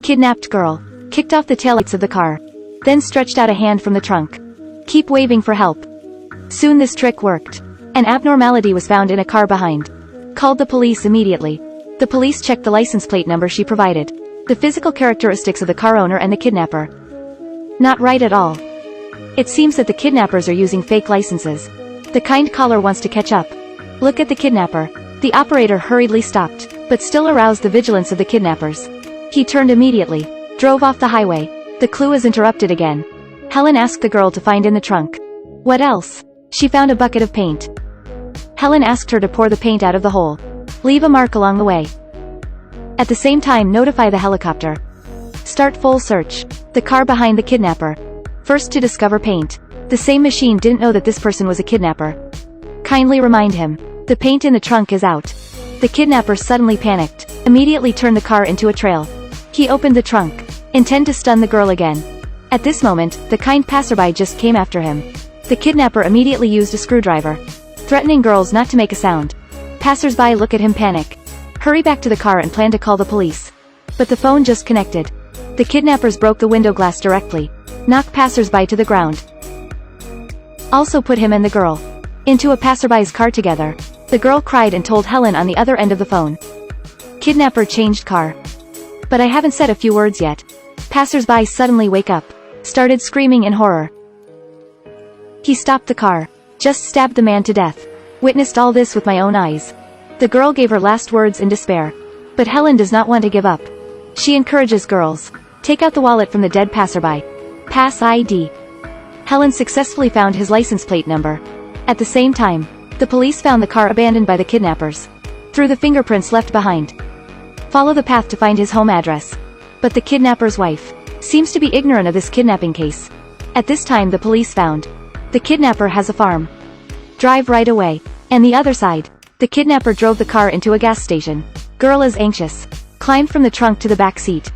Kidnapped girl. Kicked off the taillights of the car. Then stretched out a hand from the trunk. Keep waving for help. Soon this trick worked. An abnormality was found in a car behind. Called the police immediately. The police checked the license plate number she provided. The physical characteristics of the car owner and the kidnapper. Not right at all. It seems that the kidnappers are using fake licenses. The kind caller wants to catch up. Look at the kidnapper. The operator hurriedly stopped, but still aroused the vigilance of the kidnappers. He turned immediately, drove off the highway. The clue is interrupted again. Helen asked the girl to find in the trunk. What else? She found a bucket of paint. Helen asked her to pour the paint out of the hole. Leave a mark along the way. At the same time, notify the helicopter. Start full search. The car behind the kidnapper. First to discover paint. The same machine didn't know that this person was a kidnapper. Kindly remind him. The paint in the trunk is out. The kidnapper suddenly panicked. Immediately turned the car into a trail. He opened the trunk. Intend to stun the girl again. At this moment, the kind passerby just came after him. The kidnapper immediately used a screwdriver, threatening girls not to make a sound. Passersby look at him panic. Hurry back to the car and plan to call the police. But the phone just connected. The kidnappers broke the window glass directly. Knocked passersby to the ground. Also put him and the girl into a passerby's car together. The girl cried and told Helen on the other end of the phone. Kidnapper changed car. But I haven't said a few words yet. Passersby suddenly wake up. Started screaming in horror. He stopped the car. Just stabbed the man to death. Witnessed all this with my own eyes. The girl gave her last words in despair. But Helen does not want to give up. She encourages girls. Take out the wallet from the dead passerby. Pass ID. Helen successfully found his license plate number. At the same time, the police found the car abandoned by the kidnappers. Through the fingerprints left behind. Follow the path to find his home address. But the kidnapper's wife seems to be ignorant of this kidnapping case. At this time the police found the kidnapper has a farm. Drive right away. And the other side. The kidnapper drove the car into a gas station. Girl is anxious. Climbed from the trunk to the back seat.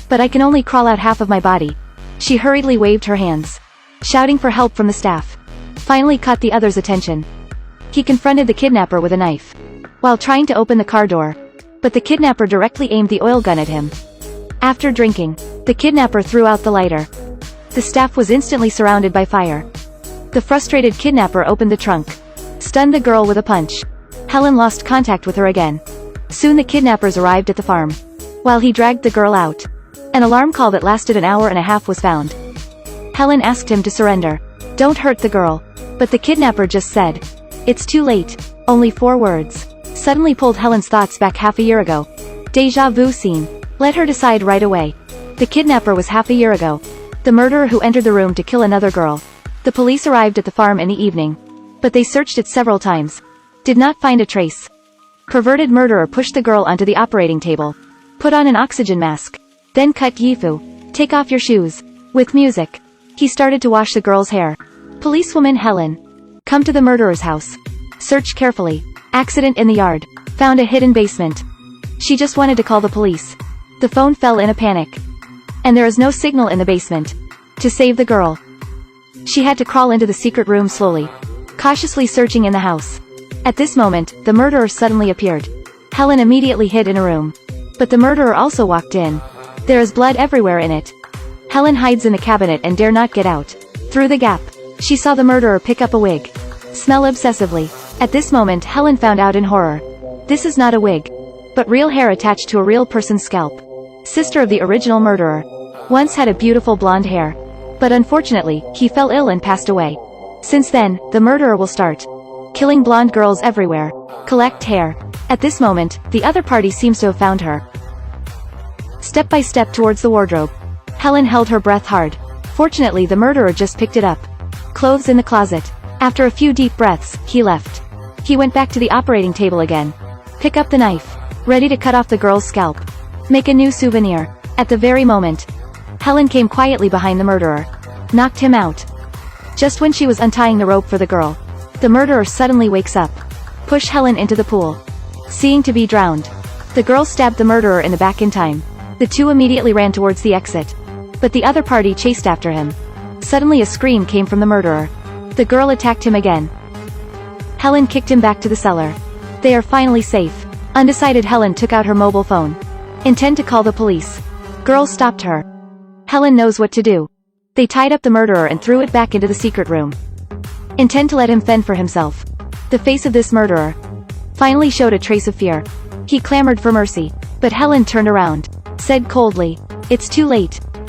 But I can only crawl out half of my body. She hurriedly waved her hands, shouting for help from the staff. Finally caught the other's attention. He confronted the kidnapper with a knife, while trying to open the car door. But the kidnapper directly aimed the oil gun at him. After drinking, the kidnapper threw out the lighter. The staff was instantly surrounded by fire. The frustrated kidnapper opened the trunk, stunned the girl with a punch. Helen lost contact with her again. Soon the kidnappers arrived at the farm. While he dragged the girl out, an alarm call that lasted an hour and a half was found. Helen asked him to surrender. Don't hurt the girl. But the kidnapper just said, it's too late. Only 4 words. Suddenly pulled Helen's thoughts back half a year ago. Deja vu scene. Let her decide right away. The kidnapper was half a year ago. The murderer who entered the room to kill another girl. The police arrived at the farm in the evening. But they searched it several times. Did not find a trace. Perverted murderer pushed the girl onto the operating table. Put on an oxygen mask. Then cut Yifu. Take off your shoes. With music. He started to wash the girl's hair. Policewoman Helen. Come to the murderer's house. Search carefully. Accident in the yard. Found a hidden basement. She just wanted to call the police. The phone fell in a panic. And there is no signal in the basement. To save the girl, she had to crawl into the secret room slowly, cautiously searching in the house. At this moment, the murderer suddenly appeared. Helen immediately hid in a room. But the murderer also walked in. There is blood everywhere in it. Helen hides in the cabinet and dare not get out. Through the gap, she saw the murderer pick up a wig. Smell obsessively. At this moment Helen found out in horror. This is not a wig, but real hair attached to a real person's scalp. Sister of the original murderer. Once had a beautiful blonde hair. But unfortunately, he fell ill and passed away. Since then, the murderer will start killing blonde girls everywhere. Collect hair. At this moment, the other party seems to have found her. Step by step towards the wardrobe. Helen held her breath hard. Fortunately the murderer just picked it up. Clothes in the closet. After a few deep breaths, he left. He went back to the operating table again. Pick up the knife. Ready to cut off the girl's scalp. Make a new souvenir. At the very moment, Helen came quietly behind the murderer. Knocked him out. Just when she was untying the rope for the girl, the murderer suddenly wakes up. Push Helen into the pool. Seeing to be drowned, the girl stabbed the murderer in the back in time. The two immediately ran towards the exit. But the other party chased after him. Suddenly a scream came from the murderer. The girl attacked him again. Helen kicked him back to the cellar. They are finally safe. Undecided Helen took out her mobile phone. Intend to call the police. Girls stopped her. Helen knows what to do. They tied up the murderer and threw it back into the secret room. Intend to let him fend for himself. The face of this murderer finally showed a trace of fear. He clamored for mercy. But Helen turned around, said coldly, "It's too late.